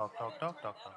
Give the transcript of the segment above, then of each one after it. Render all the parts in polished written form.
Talk, talk, talk, talk, talk.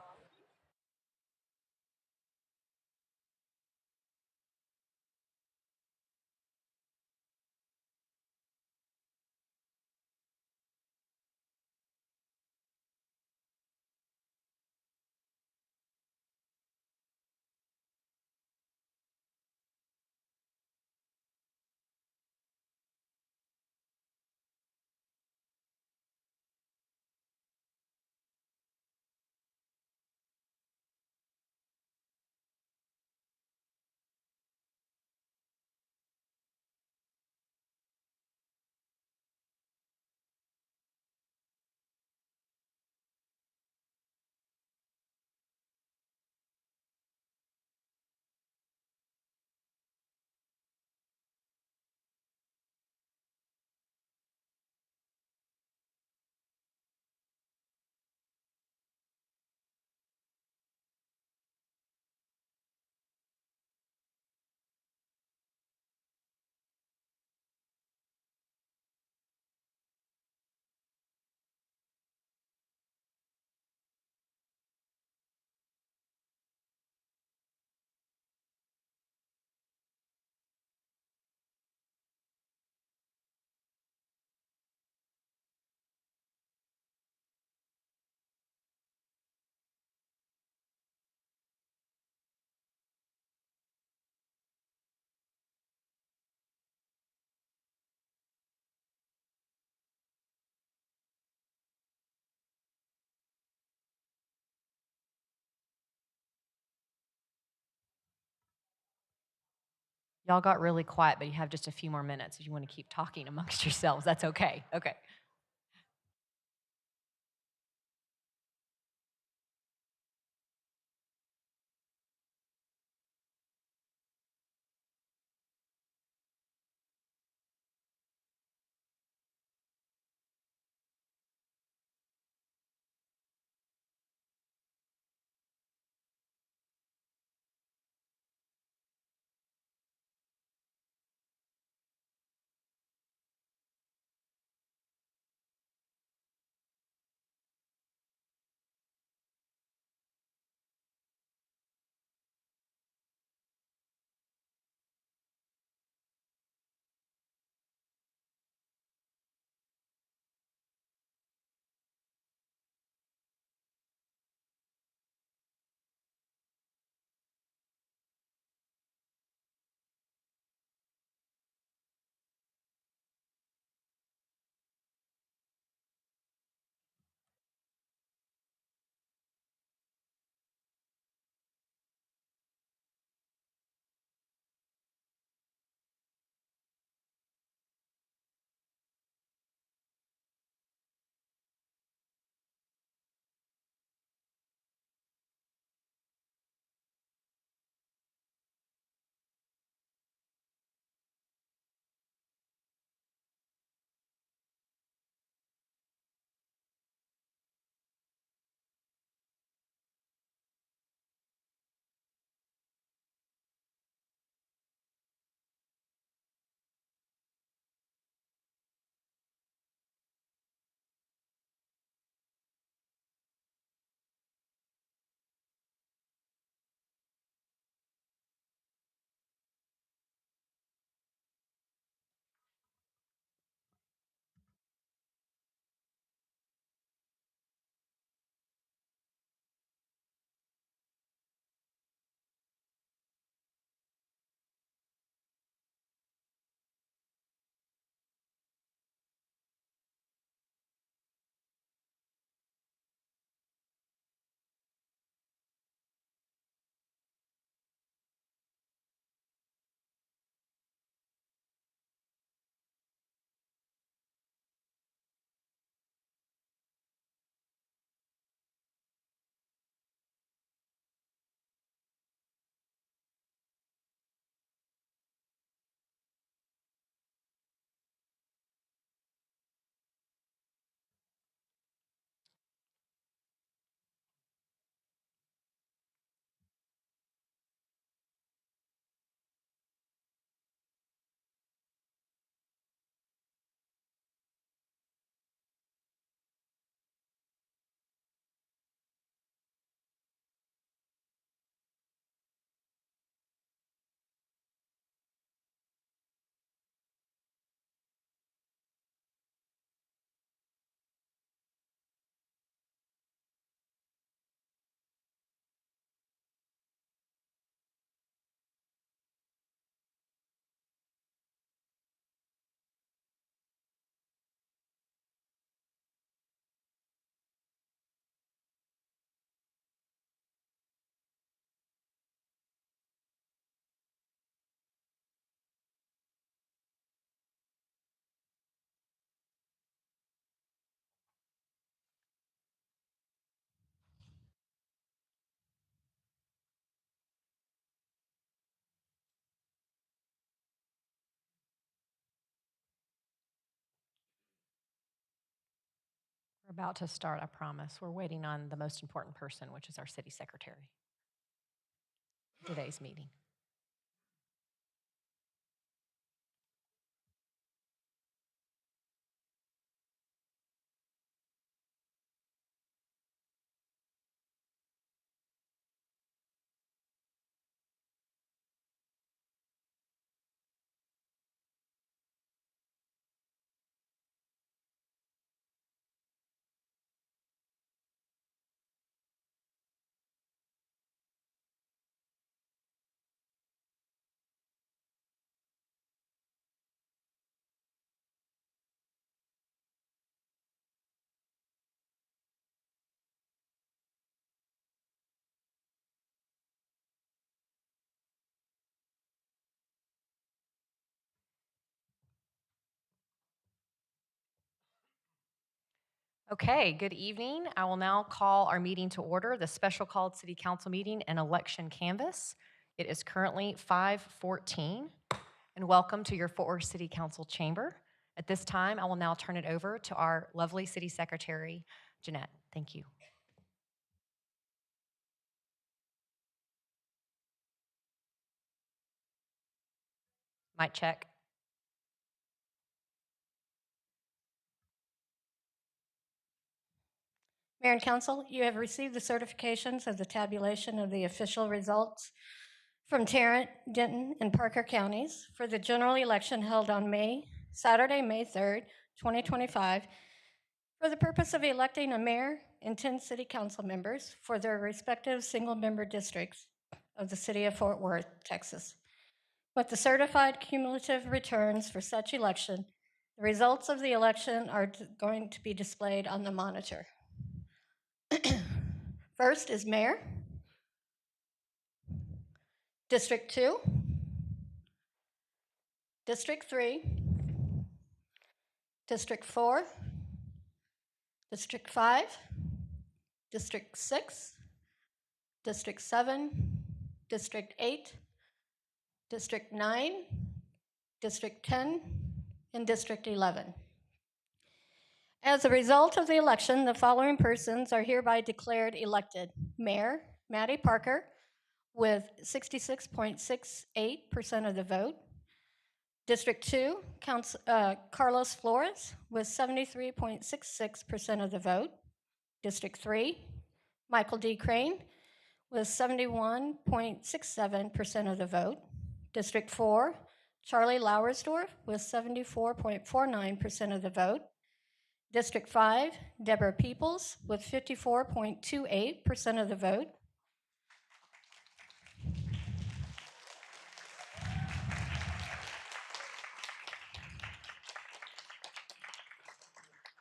Y'all got really quiet, but you have just a few more minutes if you want to keep talking amongst yourselves. That's okay. Okay. About to start, I promise. We're waiting on the most important person, which is our city secretary. Today's meeting. Okay, good evening. I will now call our meeting to order, the special called city council meeting and election canvass. It is currently 5:14, and welcome to your Fort Worth City Council chamber. At this time, I will now turn it over to our lovely city secretary, Jeanette. Thank you. Mic check. Mayor and Council, you have received the certifications of the tabulation of the official results from Tarrant, Denton, and Parker counties for the general election held on Saturday, May 3rd, 2025, for the purpose of electing a mayor and 10 city council members for their respective single-member districts of the city of Fort Worth, Texas. With the certified cumulative returns for such election, the results of the election are going to be displayed on the monitor. First is mayor, District 2, District 3, District 4, District 5, District 6, District 7, District 8, District 9, District 10, and District 11. As a result of the election, the following persons are hereby declared elected. Mayor Maddie Parker with 66.68% of the vote. District 2, Carlos Flores with 73.66% of the vote. District 3, Michael D. Crane with 71.67% of the vote. District 4, Charlie Lauersdorf with 74.49% of the vote. District 5, Deborah Peoples with 54.28% of the vote.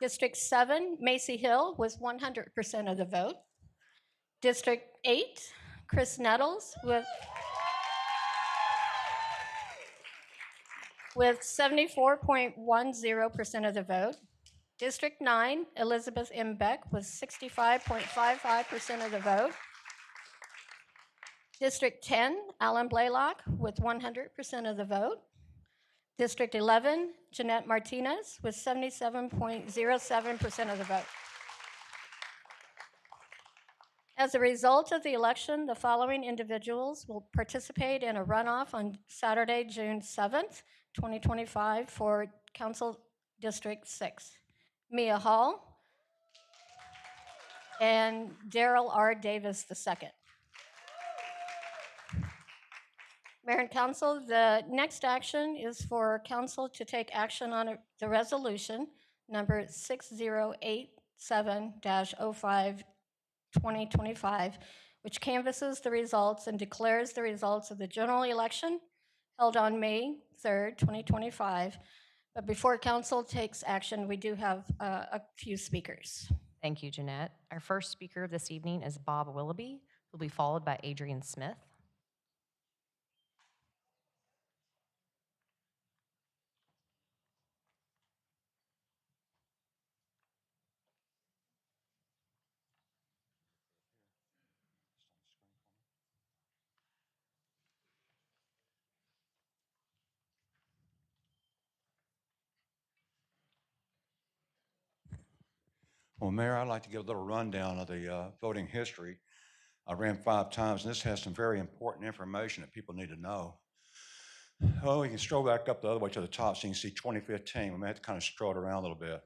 District 7, Macy Hill with 100% of the vote. District 8, Chris Nettles with 74.10% of the vote. District 9, Elizabeth M. Beck with 65.55% of the vote. District 10, Alan Blaylock with 100% of the vote. District 11, Jeanette Martinez with 77.07% of the vote. As a result of the election, the following individuals will participate in a runoff on Saturday, June 7th, 2025 for Council District 6. Mia Hall and Daryl R. Davis II. Mayor and Council, the next action is for Council to take action on the resolution number 6087-05 2025, which canvasses the results and declares the results of the general election held on May 3rd, 2025. But before council takes action, we do have a few speakers. Thank you, Jeanette. Our first speaker this evening is Bob Willoughby, who will be followed by Adrian Smith. Well, Mayor, I'd like to give a little rundown of the voting history. I ran 5 times, and this has some very important information that people need to know. Oh, you can scroll back up the other way to the top so you can see 2015. We may have to kind of scroll it around a little bit.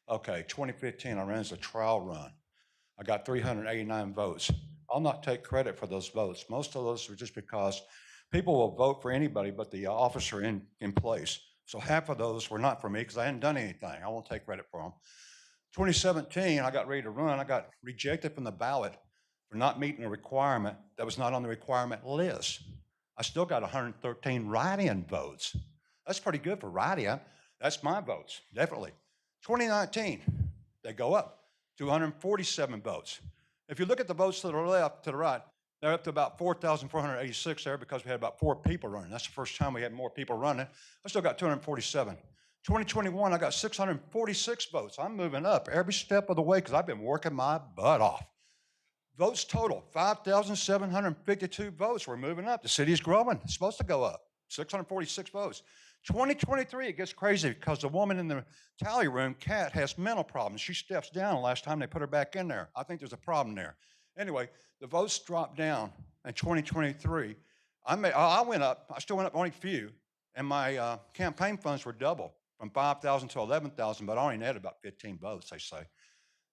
Okay, 2015, I ran as a trial run. I got 389 votes. I'll not take credit for those votes. Most of those are just because people will vote for anybody but the officer in place. So half of those were not for me because I hadn't done anything. I won't take credit for them. 2017, I got ready to run. I got rejected from the ballot for not meeting a requirement that was not on the requirement list. I still got 113 write-in votes. That's pretty good for write-in. That's my votes, definitely. 2019, they go up, 247 votes. If you look at the votes to the left, to the right, they're up to about 4,486 there because we had about 4 people running. That's the first time we had more people running. I still got 247. 2021, I got 646 votes. I'm moving up every step of the way because I've been working my butt off. Votes total, 5,752 votes. We're moving up. The city is growing. It's supposed to go up. 646 votes. 2023, it gets crazy because the woman in the tally room, Kat, has mental problems. She steps down last time they put her back in there. I think there's a problem there. Anyway, the votes dropped down in 2023. I went up. I still went up only a few, and my campaign funds were double from 5,000 to 11,000, but I only netted about 15 votes, they say.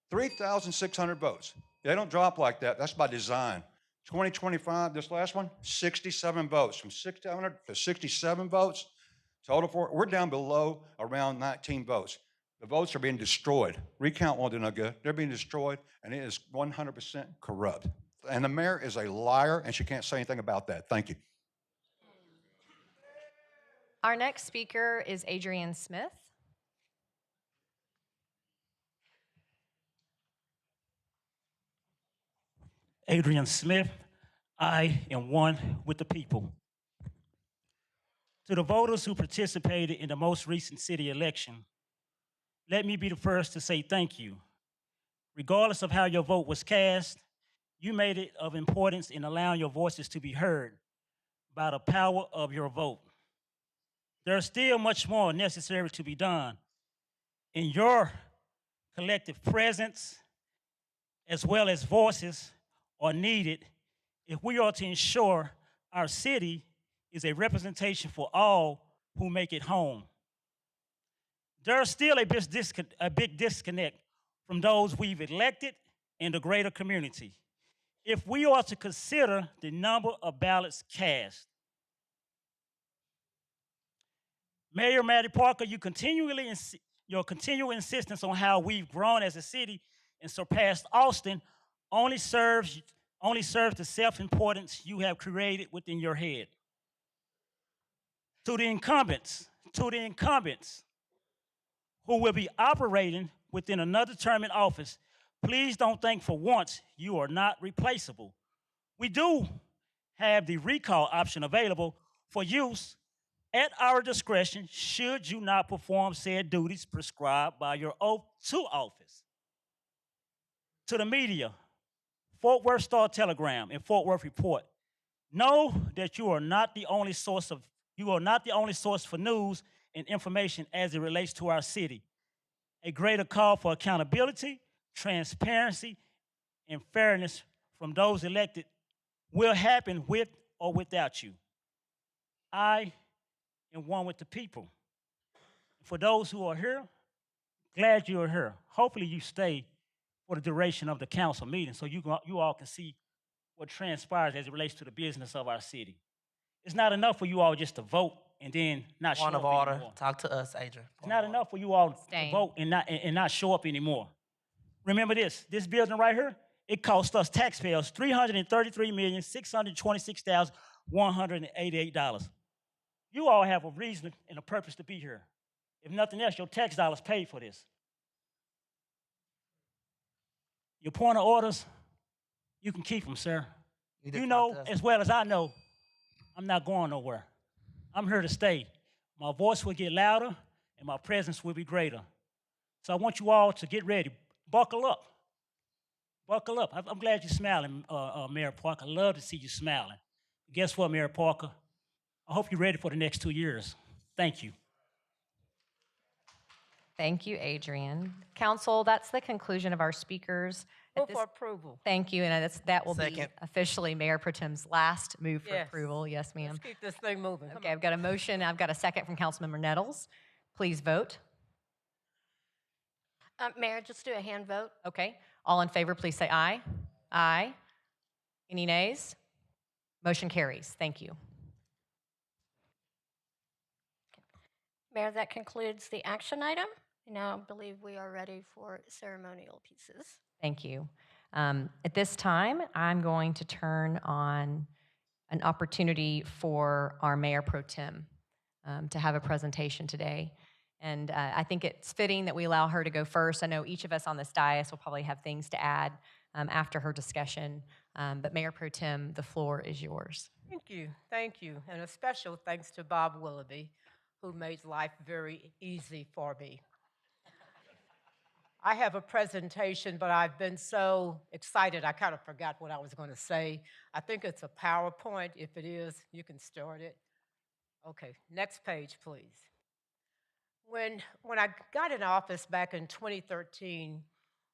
3,600 votes. They don't drop like that. That's by design. 2025, this last one, 67 votes. From 600 to 67 votes, total for, we're down below around 19 votes. The votes are being destroyed. Recount won't do no good. They're being destroyed, and it is 100% corrupt. And the mayor is a liar, and she can't say anything about that. Thank you. Our next speaker is Adrian Smith. Adrian Smith, I am one with the people. To the voters who participated in the most recent city election, let me be the first to say thank you. Regardless of how your vote was cast, you made it of importance in allowing your voices to be heard by the power of your vote. There is still much more necessary to be done. In your collective presence, as well as voices, are needed if we are to ensure our city is a representation for all who make it home. There's still a big disconnect from those we've elected in the greater community. If we are to consider the number of ballots cast, Mayor Matty Parker, your continual insistence on how we've grown as a city and surpassed Austin only serves the self-importance you have created within your head. To the incumbents who will be operating within another term in office, please don't think for once you are not replaceable. We do have the recall option available for use at our discretion should you not perform said duties prescribed by your oath to office. To the media, Fort Worth Star-Telegram and Fort Worth Report, know that you are not the only source for news and information as it relates to our city. A greater call for accountability, transparency, and fairness from those elected will happen with or without you. I am one with the people. For those who are here, glad you are here. Hopefully you stay for the duration of the council meeting so you all can see what transpires as it relates to the business of our city. It's not enough for you all just to vote and then not show Point up of order. anymore. Talk to us, Adrian. It's not enough for you all Staying. to vote and not show up anymore. Remember this building right here, it cost us taxpayers $333,626,188. You all have a reason and a purpose to be here. If nothing else, your tax dollars paid for this. Your point of orders, you can keep them, sir. You know as well as I know, I'm not going nowhere. I'm here to stay. My voice will get louder and my presence will be greater. So I want you all to get ready. Buckle up. Buckle up. I'm glad you're smiling, Mayor Parker. I love to see you smiling. Guess what, Mayor Parker? I hope you're ready for the next 2 years. Thank you. Thank you, Adrian. Council, that's the conclusion of our speakers. At Move this- for approval. Thank you, and that will be Second. officially Mayor Pro Tem's last move for Yes. approval. Yes, ma'am. Let's keep this thing moving. Come Okay, on. I've got a motion. I've got a second from Councilmember Nettles. Please vote. Mayor, just do a hand vote. Okay. All in favor, please say aye. Aye. Any nays? Motion carries. Thank you. Mayor, that concludes the action item. Now I believe we are ready for ceremonial pieces. Thank you. At this time, I'm going to turn on an opportunity for our Mayor Pro Tem to have a presentation today. And I think it's fitting that we allow her to go first. I know each of us on this dais will probably have things to add after her discussion. But Mayor Pro Tem, the floor is yours. Thank you. Thank you. And a special thanks to Bob Willoughby, who made life very easy for me. I have a presentation, but I've been so excited I kind of forgot what I was going to say. I think it's a PowerPoint. If it is, you can start it. Okay, next page, please. When I got in office back in 2013,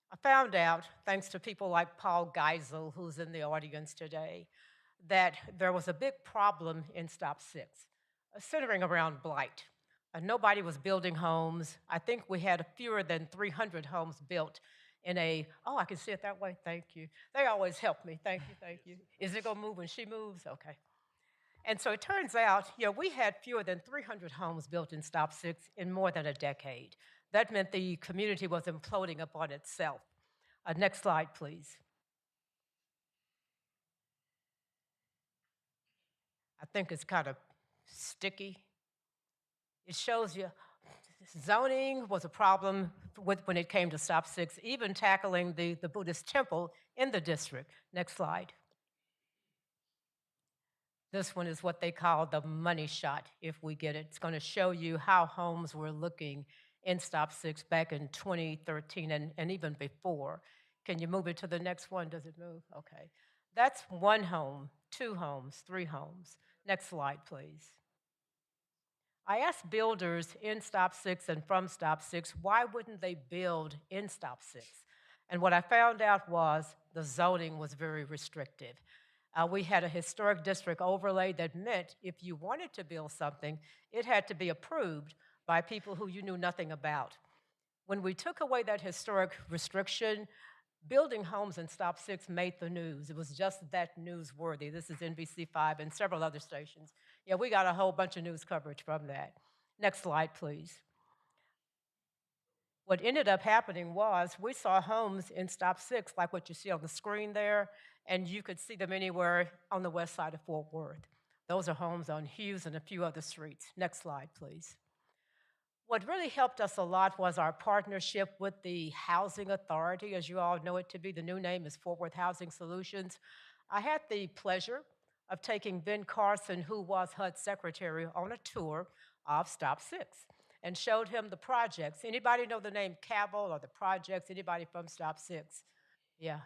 I found out, thanks to people like Paul Geisel, who's in the audience today, that there was a big problem in Stop 6, centering around blight. Nobody was building homes. I think we had fewer than 300 homes built in I can see it that way, thank you. They always help me, thank you, thank you. Is it gonna move when she moves? Okay. And so it turns out, we had fewer than 300 homes built in Stop 6 in more than a decade. That meant the community was imploding upon itself. Next slide, please. I think it's kind of sticky. It shows you zoning was a problem when it came to Stop 6, even tackling the Buddhist temple in the district. Next slide. This one is what they call the money shot, if we get it. It's going to show you how homes were looking in Stop 6 back in 2013 and even before. Can you move it to the next one? Does it move? Okay. That's one home, two homes, three homes. Next slide, please. I asked builders in Stop 6 and from Stop 6, why wouldn't they build in Stop 6? And what I found out was the zoning was very restrictive. We had a historic district overlay that meant if you wanted to build something, it had to be approved by people who you knew nothing about. When we took away that historic restriction, building homes in Stop 6 made the news. It was just that newsworthy. This is NBC5 and several other stations. Yeah, we got a whole bunch of news coverage from that. Next slide, please. What ended up happening was we saw homes in Stop 6, like what you see on the screen there, and you could see them anywhere on the west side of Fort Worth. Those are homes on Hughes and a few other streets. Next slide, please. What really helped us a lot was our partnership with the Housing Authority, as you all know it to be. The new name is Fort Worth Housing Solutions. I had the pleasure of taking Ben Carson, who was HUD secretary, on a tour of Stop 6 and showed him the projects. Anybody know the name Cavill or the projects? Anybody from Stop 6? Yeah.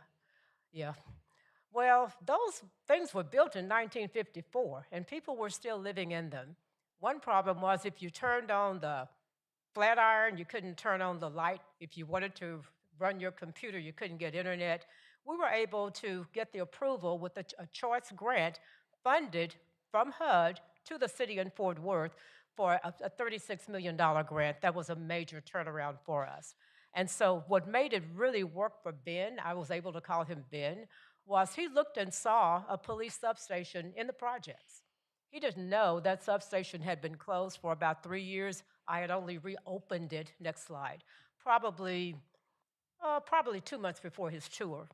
Well, those things were built in 1954, and people were still living in them. One problem was if you turned on the flat iron, you couldn't turn on the light. If you wanted to run your computer, you couldn't get internet. We were able to get the approval with a choice grant funded from HUD to the city in Fort Worth for a $36 million grant. That was a major turnaround for us. And so what made it really work for Ben, I was able to call him Ben, was he looked and saw a police substation in the projects. He didn't know that substation had been closed for about 3 years. I had only reopened it, next slide, probably 2 months before his tour.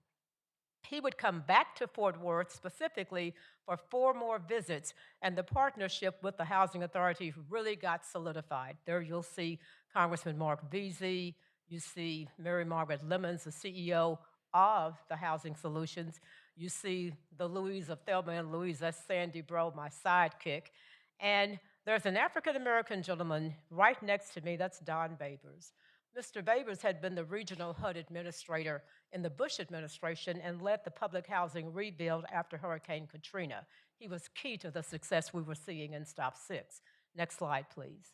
He would come back to Fort Worth specifically for 4 more visits, and the partnership with the Housing Authority really got solidified. There you'll see Congressman Mark Veazey, you see Mary Margaret Lemons, the CEO of the Housing Solutions. You see the Louise of Thelma and Louise, that's Sandy Bro, my sidekick. And there's an African-American gentleman right next to me, that's Don Babers. Mr. Babers had been the regional HUD administrator in the Bush administration and led the public housing rebuild after Hurricane Katrina. He was key to the success we were seeing in Stop 6. Next slide, please.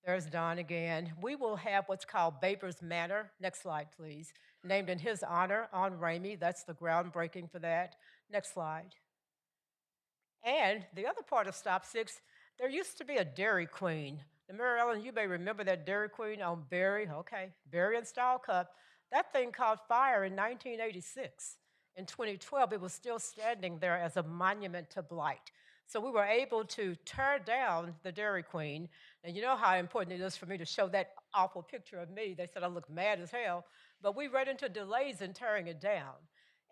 There's Don again. We will have what's called Baber's Manor. Next slide, please. Named in his honor on Ramey. That's the groundbreaking for that. Next slide. And the other part of Stop 6, there used to be a Dairy Queen. Now, Mary Ellen, you may remember that Dairy Queen on Berry. Okay, Berry and Style Cup. That thing caught fire in 1986. In 2012, it was still standing there as a monument to blight. So we were able to tear down the Dairy Queen. And you know how important it is for me to show that awful picture of me. They said I look mad as hell. But we ran into delays in tearing it down.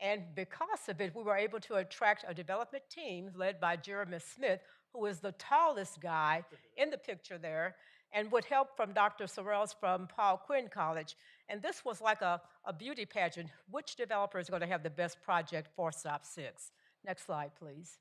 And because of it, we were able to attract a development team led by Jeremy Smith, who is the tallest guy in the picture there, and with help from Dr. Sorrells from Paul Quinn College. And this was like a beauty pageant. Which developer is going to have the best project for Stop 6? Next slide, please.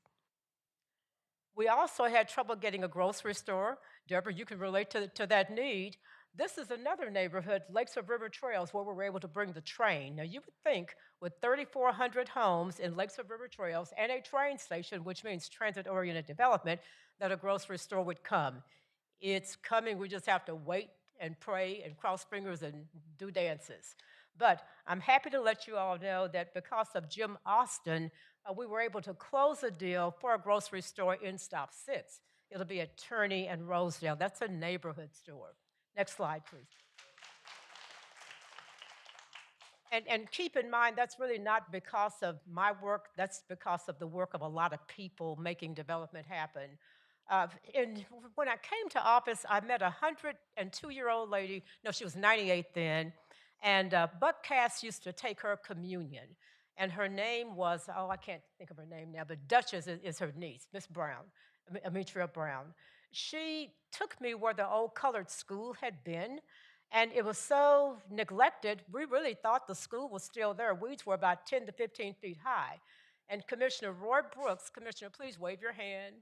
We also had trouble getting a grocery store. Deborah, you can relate to that need. This is another neighborhood, Lakes of River Trails, where we were able to bring the train. Now, you would think with 3,400 homes in Lakes of River Trails and a train station, which means transit-oriented development, that a grocery store would come. It's coming. We just have to wait and pray and cross fingers and do dances. But I'm happy to let you all know that because of Jim Austin, we were able to close a deal for a grocery store in Stop 6. It'll be at Turney and Rosedale. That's a neighborhood store. Next slide, please. And keep in mind, that's really not because of my work. That's because of the work of a lot of people making development happen. And when I came to office, I met a 102-year-old lady. No, she was 98 then. And Buck Cass used to take her communion. And her name was, oh, I can't think of her name now, but Duchess is her niece, Miss Brown, Ametria Brown. She took me where the old colored school had been, and it was so neglected, we really thought the school was still there. Weeds were about 10 to 15 feet high. And Commissioner Roy Brooks, Commissioner, please wave your hand.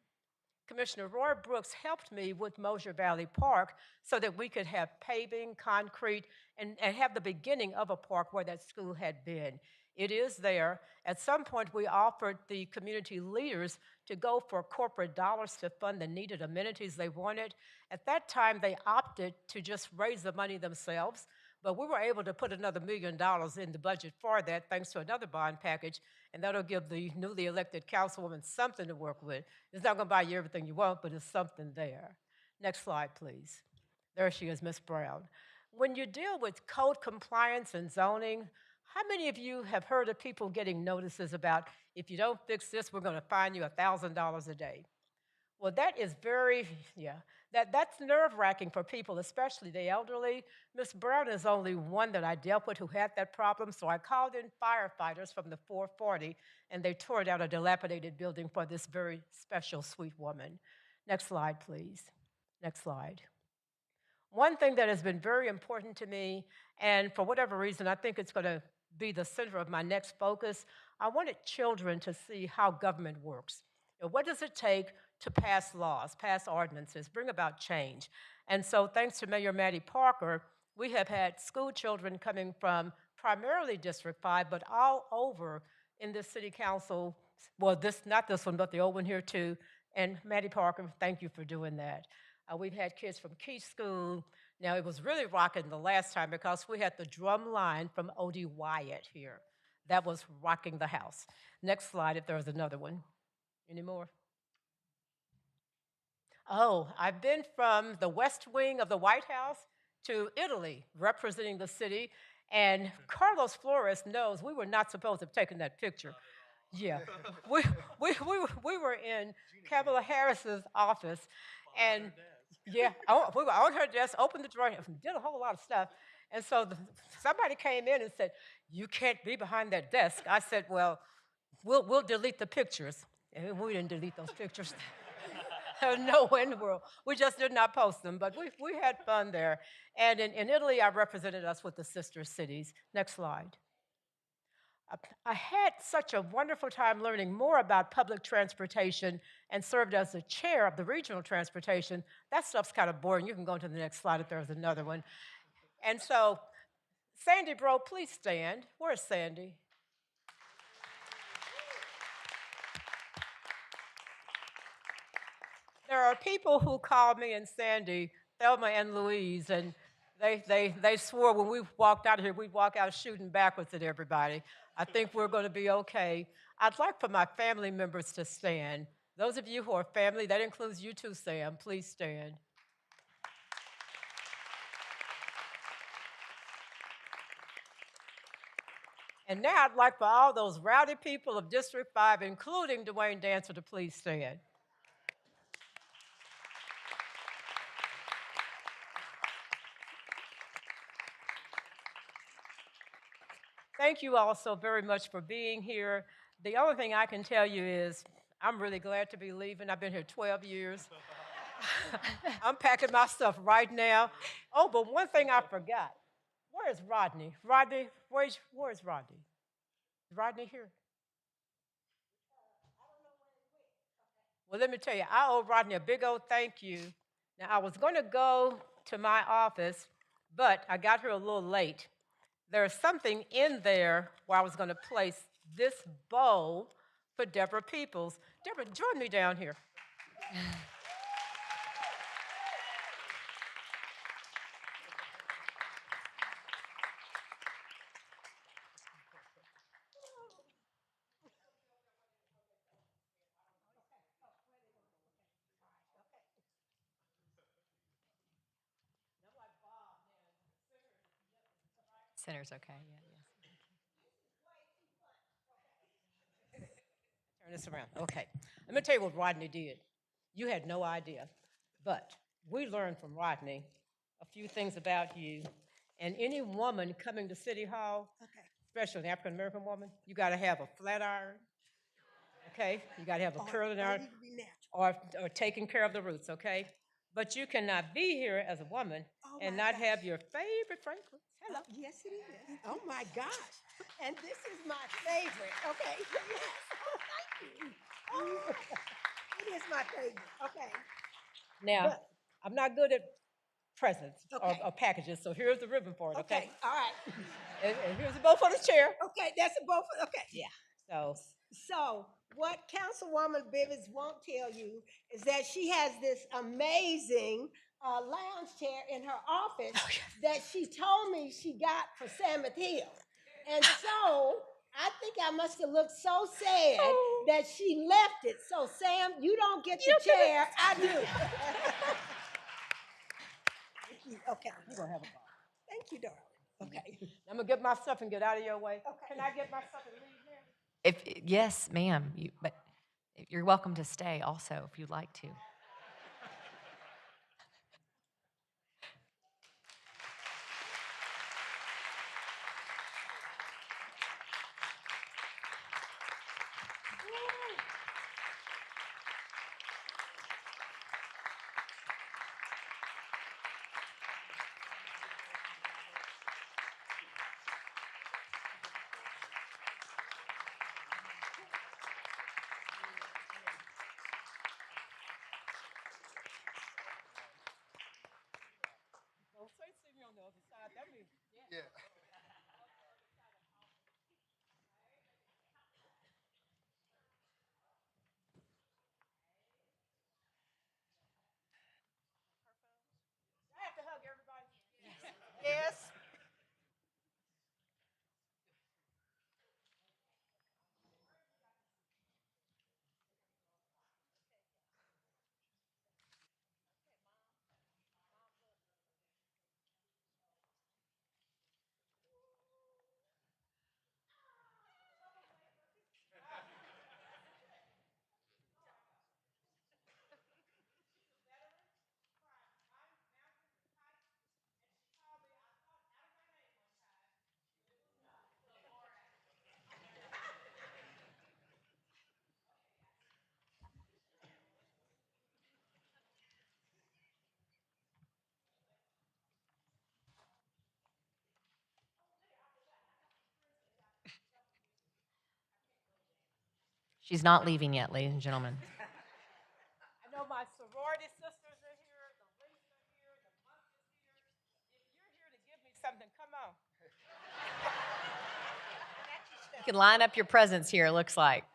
Commissioner Roy Brooks helped me with Mosier Valley Park so that we could have paving, concrete, and have the beginning of a park where that school had been. It is there. At some point, we offered the community leaders to go for corporate dollars to fund the needed amenities they wanted. At that time, they opted to just raise the money themselves, but we were able to put another $1 million in the budget for that thanks to another bond package, and that'll give the newly elected councilwoman something to work with. It's not going to buy you everything you want, but it's something there. Next slide, please. There she is, Miss Brown. When you deal with code compliance and zoning, how many of you have heard of people getting notices about, if you don't fix this, we're going to fine you $1,000 a day? Well, that is that's nerve-wracking for people, especially the elderly. Miss Brown is only one that I dealt with who had that problem, so I called in firefighters from the 440, and they tore down a dilapidated building for this very special, sweet woman. Next slide, please. Next slide. One thing that has been very important to me, and for whatever reason, I think it's going to be the center of my next focus, I wanted children to see how government works. What does it take to pass laws, pass ordinances, bring about change? And so thanks to Mayor Maddie Parker, we have had school children coming from primarily District 5, but all over in this city council, well, not this one, but the old one here too. And Maddie Parker, thank you for doing that. We've had kids from Key School. Now, it was really rocking the last time because we had the drum line from O.D. Wyatt here. That was rocking the house. Next slide, if there's another one. Any more? Oh, I've been from the West Wing of the White House to Italy, representing the city. And Carlos Flores knows we were not supposed to have taken that picture. Yeah, we were in Kamala Harris's office, and yeah, we were on her desk, opened the drawer, did a whole lot of stuff. And so somebody came in and said, "You can't be behind that desk." I said, "Well, we'll delete the pictures." And we didn't delete those pictures. No in the world. We just did not post them, but we had fun there. And in Italy, I represented us with the sister cities. Next slide. I had such a wonderful time learning more about public transportation and served as the chair of the regional transportation. That stuff's kind of boring. You can go to the next slide if there's another one. And so, Sandy Bro, please stand. Where's Sandy? There are people who call me and Sandy Thelma and Louise, and they swore when we walked out of here, we'd walk out shooting backwards at everybody. I think we're going to be okay. I'd like for my family members to stand. Those of you who are family, that includes you too, Sam, please stand. And now I'd like for all those rowdy people of District 5, including Dwayne Dancer, to please stand. Thank you all so very much for being here. The only thing I can tell you is I'm really glad to be leaving. I've been here 12 years. I'm packing my stuff right now. Oh, but one thing I forgot. Where is Rodney? Rodney, where's Rodney? Is Rodney here? Well, let me tell you, I owe Rodney a big old thank you. Now, I was going to go to my office, but I got here a little late. There's something in there where I was going to place this bowl for Deborah Peoples. Deborah, join me down here. Center's okay, yeah. Turn this around. Okay. Let me tell you what Rodney did. You had no idea. But we learned from Rodney a few things about you. And any woman coming to City Hall, especially an African American woman, you got to have a flat iron, okay? You got to have a curling iron or taking care of the roots, okay? But you cannot be here as a woman and not have your favorite fragrance. Hello. Yes, it is. Oh my gosh. And this is my favorite. Okay. Yes. Oh, thank you. Oh, it is my favorite. Okay. Now, But- I'm not good at presents Okay. or packages, so here's the ribbon for it, okay? Okay. All right. And here's the bow for the chair. Okay. That's a both. Okay. So, So what Councilwoman Bivens won't tell you is that she has this amazing lounge chair in her office that she told me she got for Samet Hill. And so I think I must have looked so sad that she left it. So Sam, you don't get the chair. I do. Thank you. Okay. you're going to have a ball. Thank you, darling. Okay. I'm going to get my stuff and get out of your way. Okay. Can I get my stuff and leave now? Yes, ma'am, but you're welcome to stay also if you'd like to. Don't say see me on the other side. That means, I have to hug everybody. Yes. She's not leaving yet, ladies and gentlemen. I know my sorority sisters are here, the Links are here, the Monks is here. If you're here to give me something, come on. You can line up your presents here, it looks like.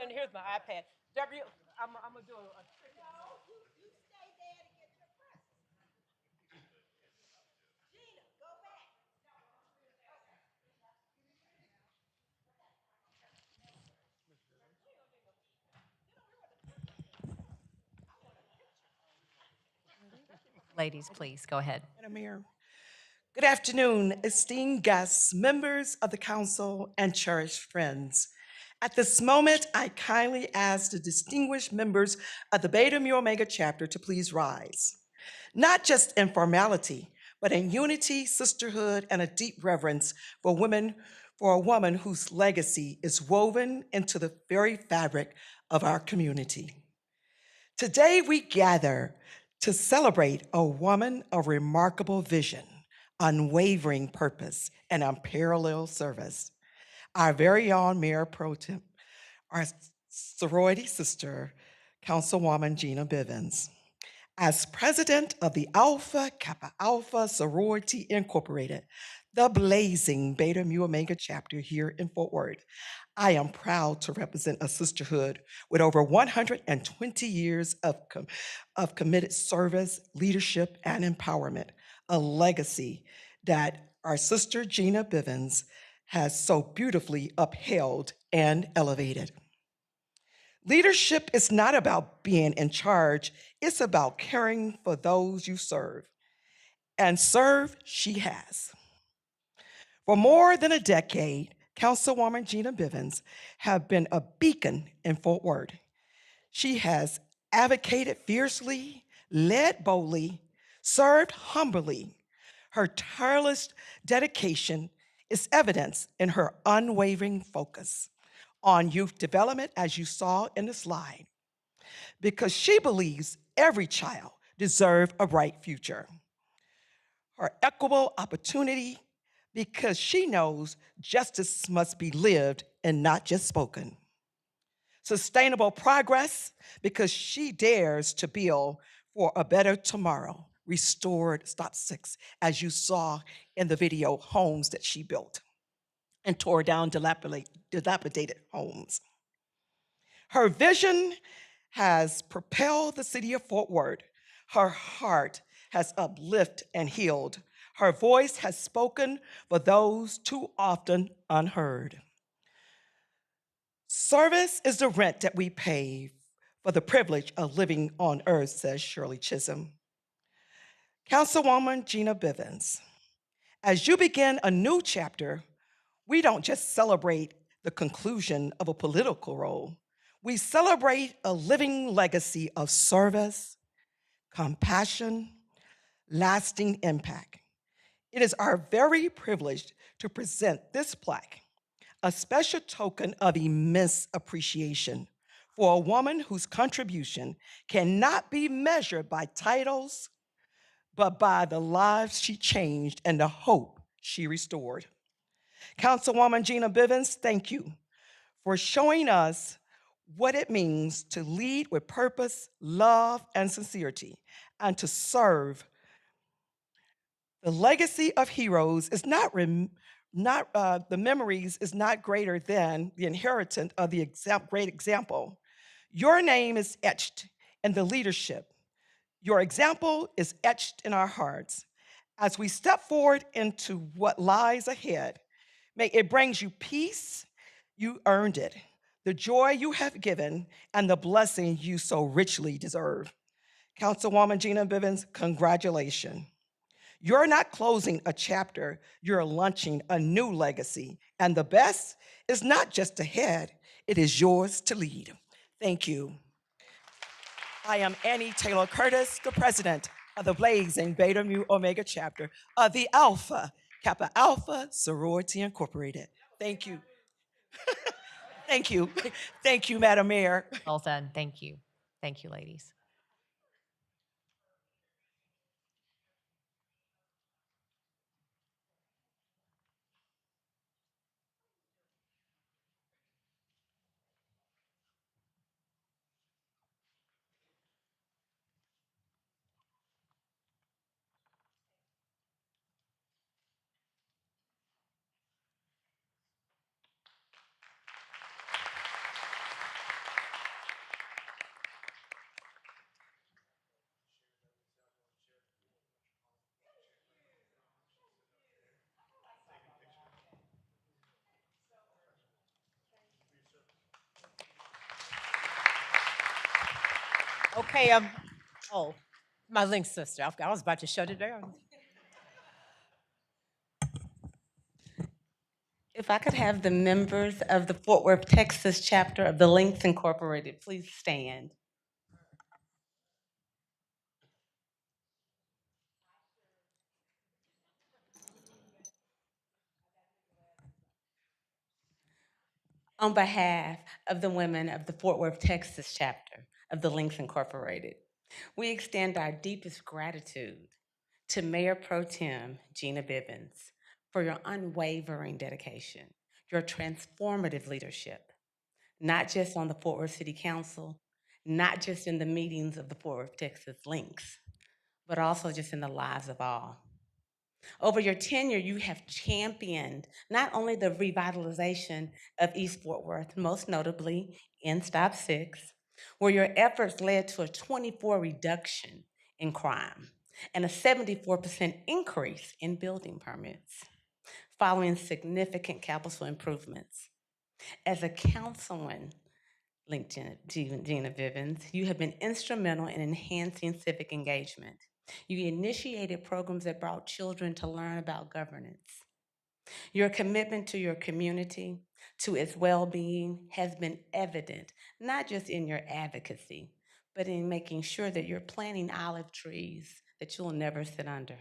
And here's my iPad. I'm going to do a trick. Ladies, please go ahead. Madam Mayor. Good afternoon, esteemed guests, members of the council, and cherished friends. At this moment, I kindly ask the distinguished members of the Beta Mu Omega chapter to please rise. Not just in formality, but in unity, sisterhood, and a deep reverence for women, for a woman whose legacy is woven into the very fabric of our community. Today, we gather to celebrate a woman of remarkable vision, unwavering purpose, and unparalleled service. Our very own Mayor Pro Tem, our sorority sister, Councilwoman Gina Bivens. As president of the Alpha Kappa Alpha Sorority Incorporated, the blazing Beta Mu Omega chapter here in Fort Worth, I am proud to represent a sisterhood with over 120 years of committed service, leadership, and empowerment, a legacy that our sister Gina Bivens has so beautifully upheld and elevated. Leadership is not about being in charge, it's about caring for those you serve. And serve she has. For more than a decade, Councilwoman Gina Bivens has been a beacon in Fort Worth. She has advocated fiercely, led boldly, served humbly. Her tireless dedication is evidence in her unwavering focus on youth development, as you saw in the slide, because she believes every child deserves a bright future. Her equitable opportunity, because she knows justice must be lived and not just spoken. Sustainable progress, because she dares to build for a better tomorrow. Restored, stop six, as you saw in the video, homes that she built and tore down dilapidated homes. Her vision has propelled the city of Fort Worth. Her heart has uplifted and healed. Her voice has spoken for those too often unheard. Service is the rent that we pay for the privilege of living on earth, says Shirley Chisholm. Councilwoman Gina Bivens, as you begin a new chapter, we don't just celebrate the conclusion of a political role. We celebrate a living legacy of service, compassion, lasting impact. It is our very privilege to present this plaque, a special token of immense appreciation for a woman whose contribution cannot be measured by titles, but by the lives she changed and the hope she restored. Councilwoman Gina Bivens, thank you for showing us what it means to lead with purpose, love, and sincerity, and to serve. The legacy of heroes is the memories is not greater than the inheritance of the great example. Your name is etched in the leadership. Your example is etched in our hearts. As we step forward into what lies ahead, may it brings you peace. You earned it. The joy you have given and the blessing you so richly deserve. Councilwoman Gina Bivens, congratulations. You're not closing a chapter, you're launching a new legacy. And the best is not just ahead, it is yours to lead. Thank you. I am Annie Taylor Curtis, the president of the blazing Beta Mu Omega chapter of the Alpha Kappa Alpha Sorority Incorporated. Thank you. Thank you. Thank you, Madam Mayor. Well said. Thank you. Thank you, ladies. Okay, oh, My link sister. I was about to shut it down. If I could have the members of the Fort Worth, Texas chapter of the Links Incorporated, please stand. On behalf of the women of the Fort Worth, Texas chapter of the Links Incorporated, we extend our deepest gratitude to Mayor Pro Tem Gina Bibbins for your unwavering dedication, your transformative leadership, not just on the Fort Worth City Council, not just in the meetings of the Fort Worth, Texas Links, but also just in the lives of all. Over your tenure, you have championed not only the revitalization of East Fort Worth, most notably in Stop 6, where your efforts led to a 24 reduction in crime and a 74% increase in building permits, following significant capital improvements. As a councilman, linked Gina Vivens, you have been instrumental in enhancing civic engagement. You initiated programs that brought children to learn about governance. Your commitment to your community, to its well-being, has been evident, not just in your advocacy, but in making sure that you're planting olive trees that you'll never sit under.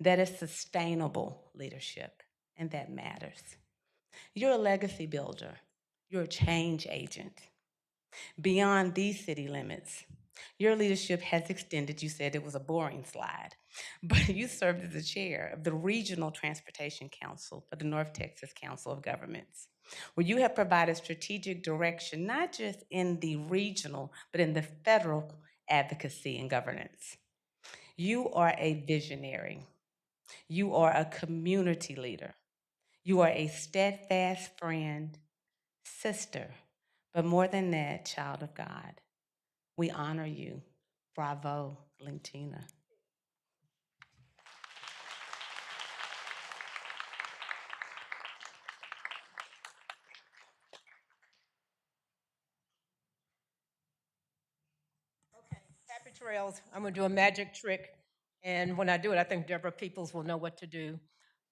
That is sustainable leadership, and that matters. You're a legacy builder. You're a change agent. Beyond these city limits, your leadership has extended, you said it was a boring slide, but you served as the chair of the Regional Transportation Council of the North Texas Council of Governments, where you have provided strategic direction, not just in the regional, but in the federal advocacy and governance. You are a visionary. You are a community leader. You are a steadfast friend, sister, but more than that, child of God. We honor you. Bravo, Lintina. Happy trails. I'm going to do a magic trick. And when I do it, I think Deborah Peoples will know what to do.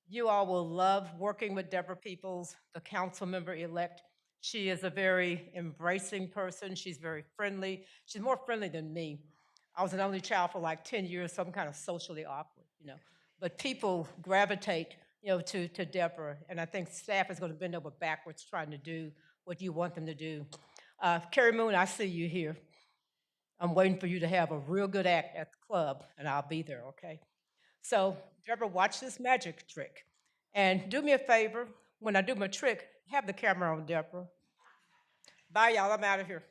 You all will love working with Deborah Peoples, the council member elect. She is a very embracing person. She's very friendly. She's more friendly than me. I was an only child for like 10 years, so I'm kind of socially awkward, you know. But people gravitate, to Deborah. And I think staff is going to bend over backwards trying to do what you want them to do. Carrie Moon, I see you here. I'm waiting for you to have a real good act at the club, and I'll be there, okay? So, Deborah, watch this magic trick. And do me a favor, when I do my trick, have the camera on, Deborah. Bye, y'all. I'm out of here.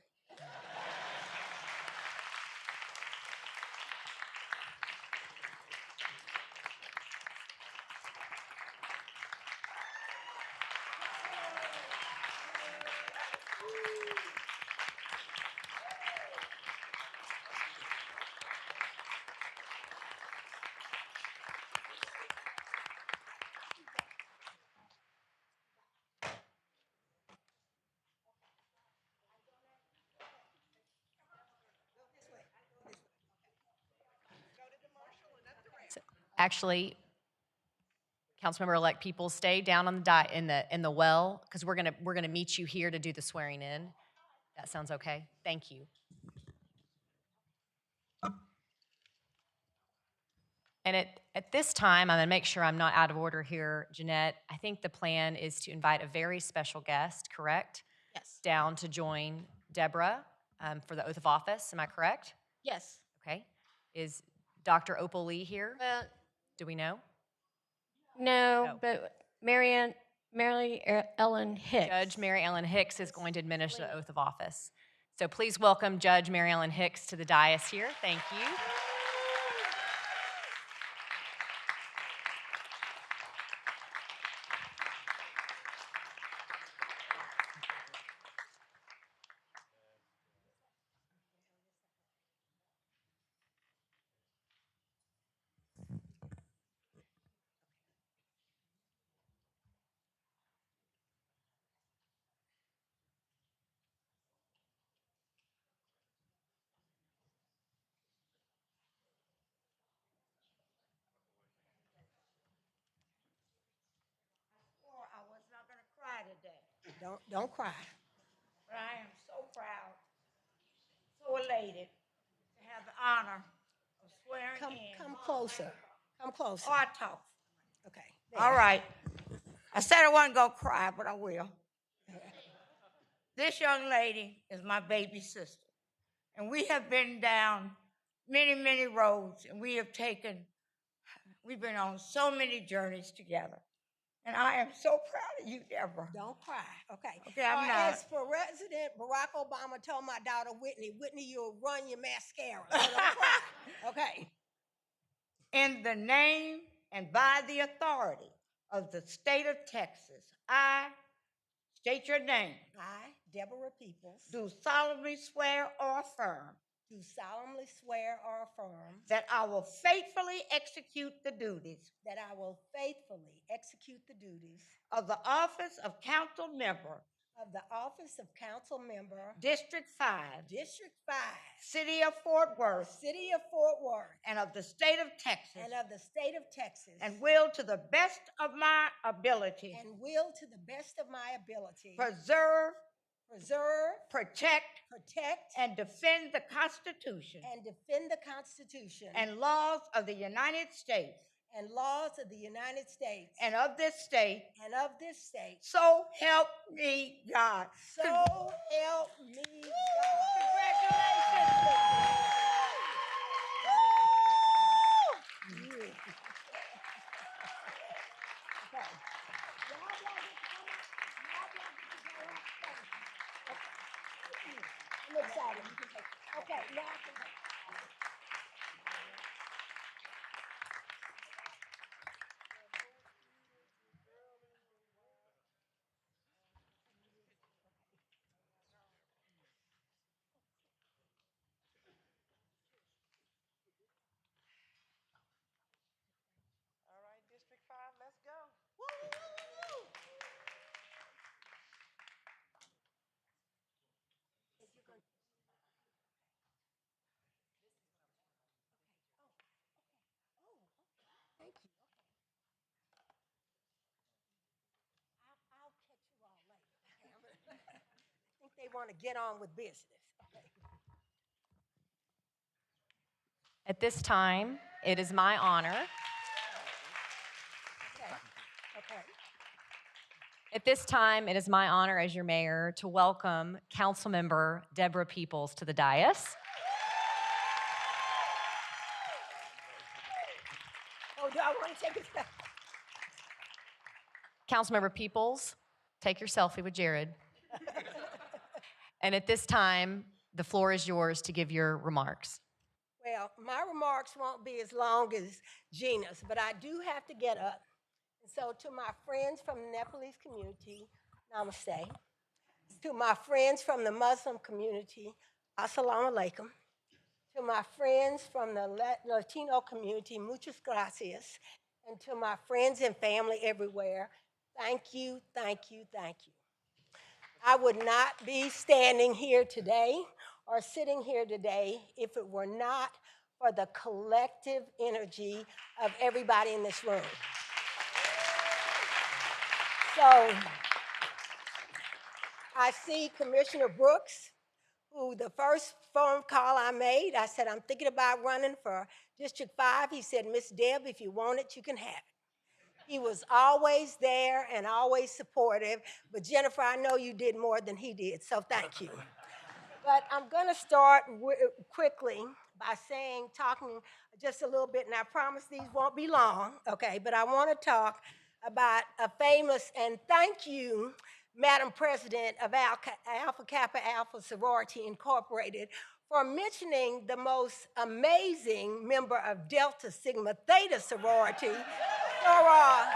Actually, Councilmember-elect People, stay down on the in the well, because we're gonna meet you here to do the swearing in. That sounds okay? Thank you. And at this time, I'm gonna make sure I'm not out of order here, Jeanette. I think the plan is to invite a very special guest, correct? Yes. Down to join Deborah for the oath of office. Am I correct? Yes. Okay. Is Dr. Opal Lee here? Do we know? No, No. but Mary Ellen Hicks. Judge Mary Ellen Hicks is going to administer the oath of office. So please welcome Judge Mary Ellen Hicks to the dais here. Thank you. Don't cry. But I am so proud, so elated to have the honor of swearing in. Come closer. Come closer. Oh, I talk. Okay. All right. I said I wasn't going to cry, but I will. This young lady is my baby sister. And we have been down many, many roads, and we've been on so many journeys together. And I am so proud of you, Deborah. Don't cry. Okay. Okay, I'm not. As President Barack Obama told my daughter Whitney, you'll run your mascara. So don't cry. Okay. In the name and by the authority of the state of Texas, I state your name. I, Deborah Peoples, Do solemnly swear or affirm do solemnly swear or affirm that I will faithfully execute the duties that I will faithfully execute the duties of the office of council member, of the office of council member, District 5, District 5, City of Fort Worth, City of Fort Worth, and of the state of Texas, and of the state of Texas, and will to the best of my ability and will to the best of my ability preserve, protect, and defend the Constitution defend the Constitution and laws of the United States and laws of the United States and of this state. So Help me God. help me God. Congratulations. Okay. I'm excited. Okay, now I can take All right, District 5, let's go. Thank you. I'll catch you all later. Okay? I think they want to get on with business. Okay. At this time, it is my honor. Okay. At this time, it is my honor as your mayor to welcome Councilmember Deborah Peoples to the dais. Oh, do I want to take it? Councilmember Peoples, take your selfie with Jared. And at this time, the floor is yours to give your remarks. Well, my remarks won't be as long as Gina's, but I do have to get up. And so to my friends from the Nepalese community, namaste. To my friends from the Muslim community, assalamu alaikum. To my friends from the Latino community, muchas gracias. And to my friends and family everywhere, thank you, thank you, thank you. I would not be standing here today or sitting here today if it were not for the collective energy of everybody in this room. So I see Commissioner Brooks, who the first phone call I made, I said, I'm thinking about running for District 5. He said, Miss Deb, if you want it, you can have it. He was always there and always supportive. But Jennifer, I know you did more than he did, so thank you. But I'm going to start quickly by talking just a little bit, and I promise these won't be long, okay? But I want to talk about a famous, and thank you, Madam President of Alpha Kappa Alpha Sorority Incorporated, for mentioning the most amazing member of Delta Sigma Theta Sorority, Soror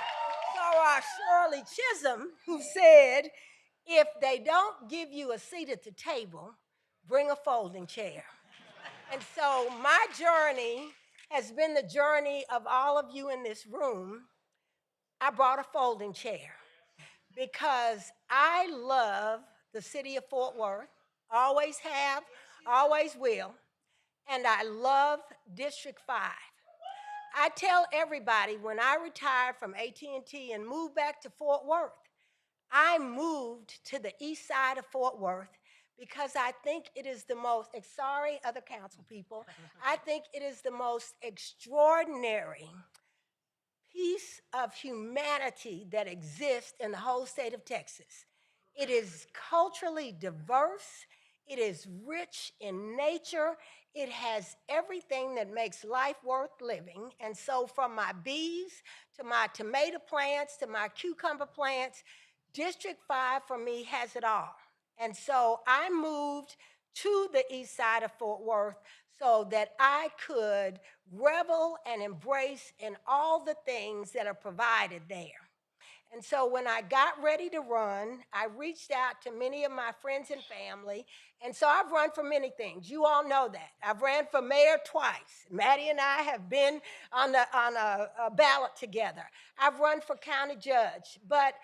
Shirley Chisholm, who said, if they don't give you a seat at the table, bring a folding chair. And so my journey has been the journey of all of you in this room. I brought a folding chair because I love the city of Fort Worth, always have, always will, and I love District 5. I tell everybody when I retired from AT&T and moved back to Fort Worth, I moved to the east side of Fort Worth because I think it is the most, sorry, other council people, I think it is the most extraordinary piece of humanity that exists in the whole state of Texas. It is culturally diverse. It is rich in nature. It has everything that makes life worth living. And so from my bees to my tomato plants to my cucumber plants, District 5 for me has it all. And so I moved to the east side of Fort Worth so that I could revel and embrace in all the things that are provided there. And so when I got ready to run, I reached out to many of my friends and family. And so I've run for many things. You all know that. I've ran for mayor twice. Maddie and I have been on a ballot together. I've run for county judge. But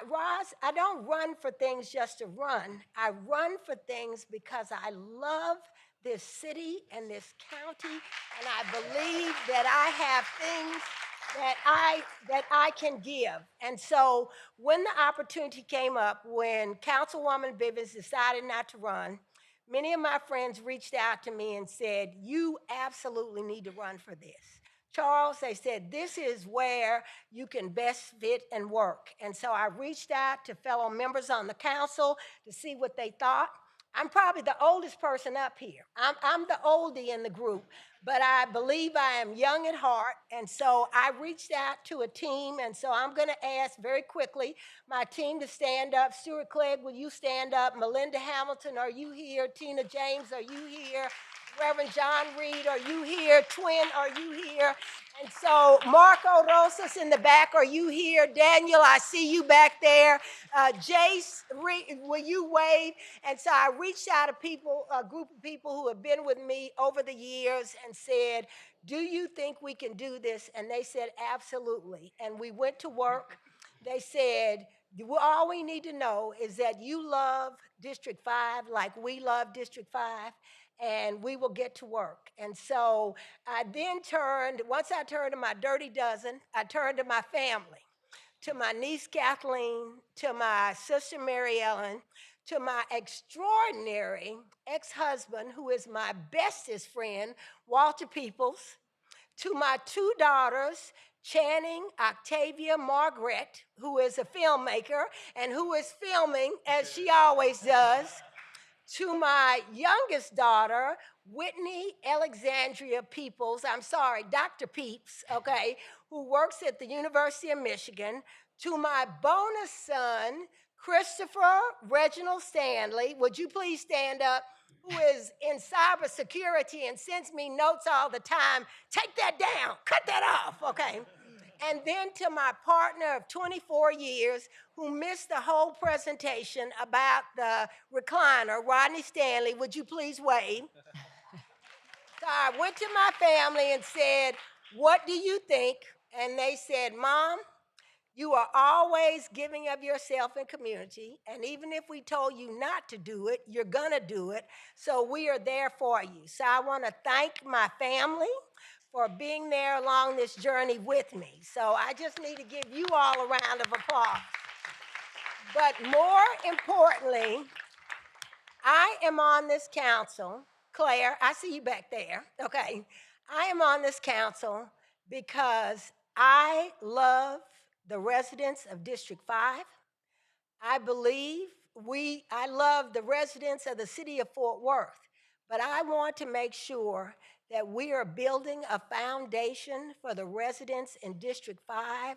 Roz, I don't run for things just to run. I run for things because I love this city and this county, and I believe that I have things that I can give. And so when the opportunity came up, when Councilwoman Bivens decided not to run, many of my friends reached out to me and said, you absolutely need to run for this. Charles, they said, this is where you can best fit and work. And so I reached out to fellow members on the council to see what they thought. I'm probably the oldest person up here. I'm the oldie in the group, but I believe I am young at heart. And so I reached out to a team. And so I'm going to ask very quickly my team to stand up. Stuart Clegg, will you stand up? Melinda Hamilton, are you here? Tina James, are you here? Reverend John Reed, are you here? Twin, are you here? And so Marco Rosas in the back, are you here? Daniel, I see you back there. Jace, will you wave? And so I reached out to people, a group of people who have been with me over the years and said, do you think we can do this? And they said, absolutely. And we went to work. They said, all we need to know is that you love District 5 like we love District 5, and we will get to work. And so I then once I turned to my dirty dozen, I turned to my family, to my niece Kathleen, to my sister Mary Ellen, to my extraordinary ex-husband, who is my bestest friend, Walter Peoples, to my two daughters, Channing, Octavia, Margaret, who is a filmmaker and who is filming as she always does, to my youngest daughter, Whitney Alexandria Dr. Peeps, okay, who works at the University of Michigan, to my bonus son, Christopher Reginald Stanley, would you please stand up, who is in cybersecurity and sends me notes all the time. Take that down, cut that off, okay? And then to my partner of 24 years who missed the whole presentation about the recliner, Rodney Stanley, would you please wave? So I went to my family and said, what do you think? And they said, Mom, you are always giving of yourself in community, and even if we told you not to do it, you're gonna do it, so we are there for you. So I wanna thank my family for being there along this journey with me. So I just need to give you all a round of applause. But more importantly, I am on this council. Claire, I see you back there, okay. I am on this council because I love the residents of District 5. I believe I love the residents of the city of Fort Worth, but I want to make sure that we are building a foundation for the residents in District 5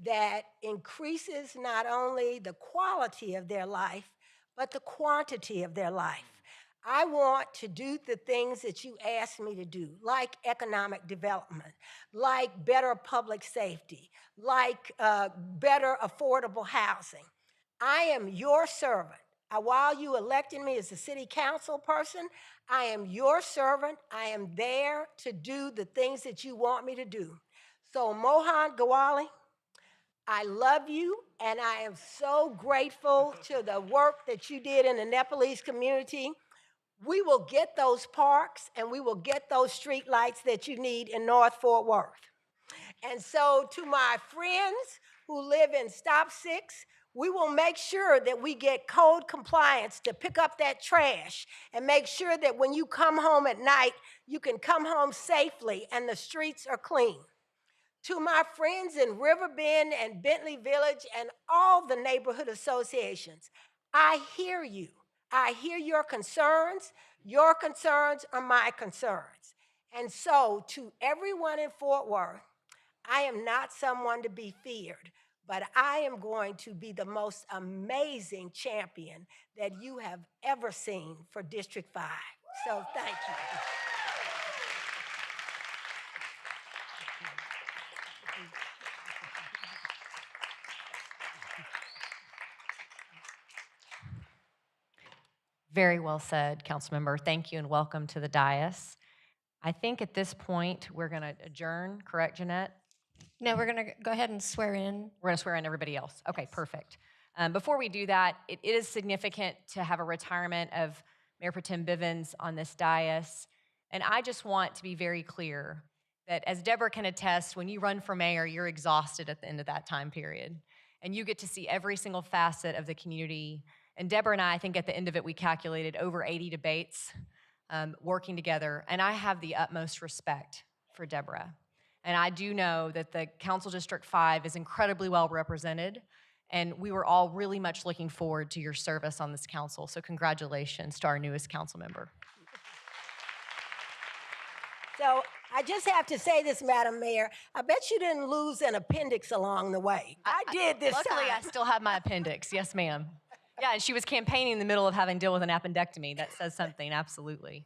that increases not only the quality of their life, but the quantity of their life. I want to do the things that you asked me to do, like economic development, like better public safety, like better affordable housing. I am your servant. While you elected me as a city council person, I am your servant. I am there to do the things that you want me to do. So Mohan Gawali, I love you, and I am so grateful to the work that you did in the Nepalese community. We will get those parks and we will get those street lights that you need in North Fort Worth. And so to my friends who live in Stop 6, We will make sure that we get code compliance to pick up that trash and make sure that when you come home at night, you can come home safely and the streets are clean. To my friends in Riverbend and Bentley Village and all the neighborhood associations, I hear you. I hear your concerns. Your concerns are my concerns. And so, to everyone in Fort Worth, I am not someone to be feared, but I am going to be the most amazing champion that you have ever seen for District 5. So, thank you. Very well said, Councilmember. Thank you and welcome to the dais. I think at this point, we're going to adjourn, correct, Jeanette? No, we're going to go ahead and swear in. We're going to swear in everybody else. Okay, perfect. Before we do that, it is significant to have a retirement of Mayor Pro Tem Bivens on this dais. And I just want to be very clear that, as Deborah can attest, when you run for mayor, you're exhausted at the end of that time period. And you get to see every single facet of the community. And Deborah and I think at the end of it, we calculated over 80 debates working together. And I have the utmost respect for Deborah. And I do know that the Council District 5 is incredibly well represented, and we were all really much looking forward to your service on this council. So congratulations to our newest council member. So I just have to say this, Madam Mayor. I bet you didn't lose an appendix along the way. I did this Luckily, time. I still have my appendix. Yes, ma'am. Yeah, and she was campaigning in the middle of having to deal with an appendectomy. That says something, absolutely.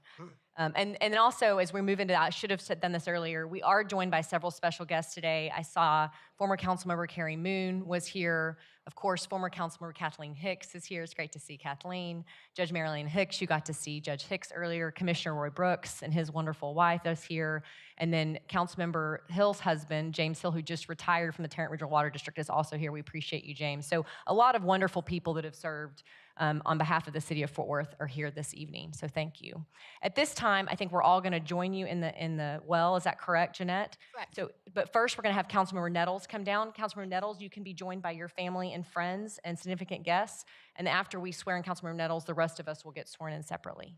And then also, as we move into, I should have done this earlier, we are joined by several special guests today. I saw former Councilmember Carrie Moon was here. Of course, former Councilmember Kathleen Hicks is here. It's great to see Kathleen. Judge Marilyn Hicks, you got to see Judge Hicks earlier. Commissioner Roy Brooks and his wonderful wife is here. And then Councilmember Hill's husband, James Hill, who just retired from the Tarrant Regional Water District, is also here. We appreciate you, James. So a lot of wonderful people that have served on behalf of the city of Fort Worth are here this evening. So thank you. At this time, I think we're all going to join you in the well. Is that correct, Jeanette? Correct. So, but first, we're going to have Councilmember Nettles come down. Councilmember Nettles, you can be joined by your family and friends and significant guests. And after we swear in Councilmember Nettles, the rest of us will get sworn in separately.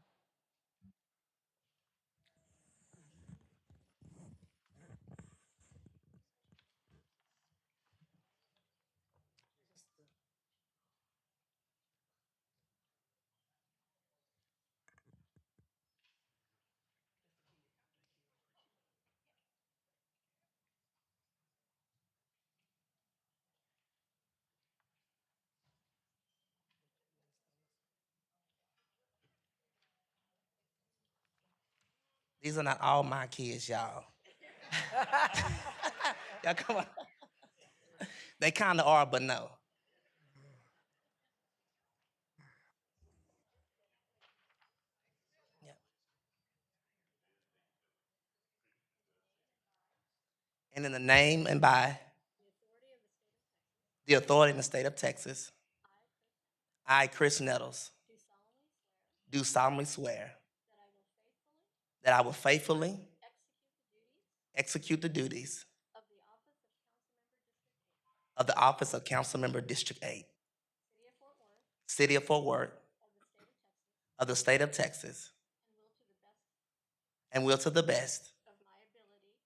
These are not all my kids, y'all. Y'all come on. They kind of are, but no. Yep. And in the name and by the authority in the state of Texas, I, Chris Nettles, do solemnly swear that I will faithfully execute the duties of the office of Council Member District 8, City of Fort Worth, of the state of Texas, and will to the best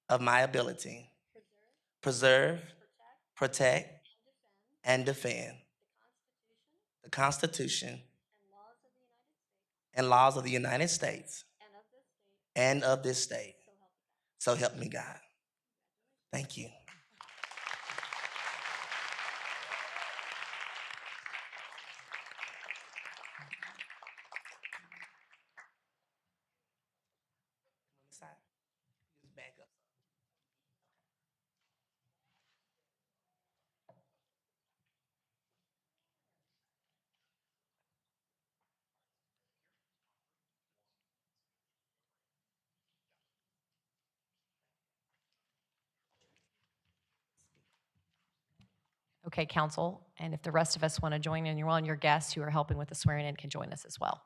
of my ability preserve, protect, and defend the Constitution and laws of the United States and of this state. So help me God. Thank you. Back up. Okay, Council, and if the rest of us want to join in, your guests who are helping with the swearing in can join us as well.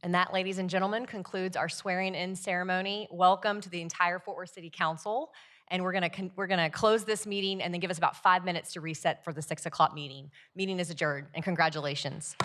And that, ladies and gentlemen, concludes our swearing-in ceremony. Welcome to the entire Fort Worth City Council. And we're gonna close this meeting and then give us about 5 minutes to reset for the 6 o'clock meeting. Meeting is adjourned, and congratulations.